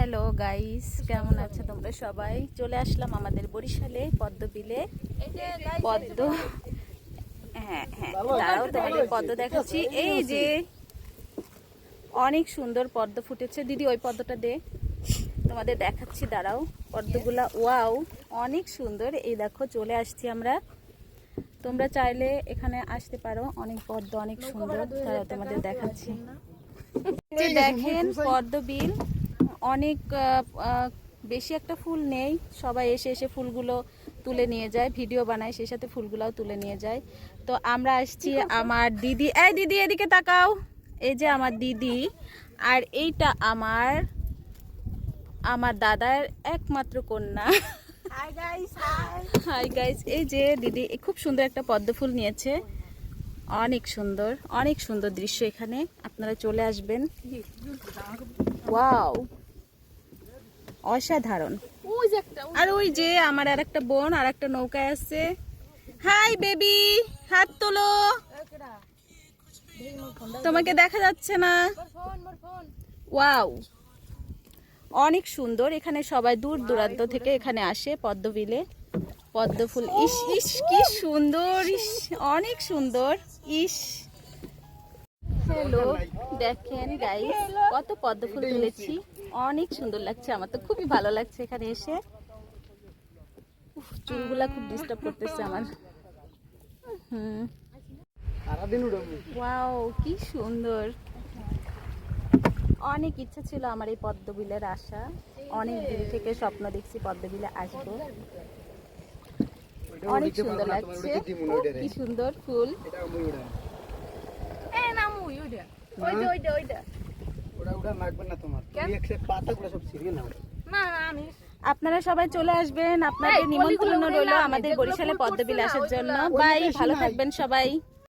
Hello guys, কেমন আছো তোমরা সবাই? চলে আসলাম আমাদের বরিশালে পদ্মবিলে। পদ্ম, হ্যাঁ হ্যাঁ, দাঁড়াও তোমাদের পদ্ম দেখাচ্ছি। এই যে অনেক সুন্দর পদ্ম ফুটেছে। দিদি ওই পদ্মটা দে, তোমাদের দেখাচ্ছি, দাঁড়াও। পদ্মগুলা ওয়াও, অনেক সুন্দর। এই দেখো চলে আসছি আমরা। তোমরা চাইলে এখানে আসতে পারো, অনেক পদ্ম অনেক সুন্দর। দাঁড়াও তোমাদের দেখাচ্ছি। যে দেখেন পদ্মবিল, অনেক বেশি একটা ফুল নেই। সবাই এসে এসে ফুলগুলো তুলে নিয়ে যায়, ভিডিও বানায়, সেই সাথে ফুলগুলোও তুলে নিয়ে যায়। তো আমরা আসছি, আমার দিদি, এই দিদি এদিকে তাকাও। এই যে আমার দিদি, আর এইটা আমার আমার দাদার একমাত্র কন্যা। হাই গাইস, এই যে দিদি খুব সুন্দর একটা পদ্ম ফুল নিয়েছে। অনেক সুন্দর, অনেক সুন্দর দৃশ্য এখানে, আপনারা চলে আসবেন। ওয়াও, অসাধারণ। আর ওই যে আমার আর একটা বোন আর একটা নৌকায় আছে। হাই বেবি, হাত তোলো, তোমাকে দেখা যাচ্ছে না। ওয়াও, অনেক সুন্দর। এখানে সবাই দূর দূরান্ত থেকে এখানে আসে পদ্মবিলে। পদ্ম ফুল, ইস ইস কি সুন্দর, ইস অনেক সুন্দর, ইস। হ্যালো, দেখেন গাইস, কত পদ্ম ফুল তুলেছি, অনেক সুন্দর লাগছে। আমার তো খুবই ভালো লাগছে এখানে এসে। চুলগুলা খুব ডিস্টার্ব করতেছে আমার। ওয়াও, কি সুন্দর। অনেক ইচ্ছা ছিল আমার এই পদ্মবিলের আসা। অনেক দিন থেকে স্বপ্ন দেখছি পদ্মবিলে আসবো। অনেক সুন্দর লাগছে, কি সুন্দর ফুল। আপনারা সবাই চলে আসবেন, আপনাদের নিমন্ত্রণ রইল আমাদের বরিশালে পদ্মবিল আসার জন্য। বাই, ভালো থাকবেন সবাই।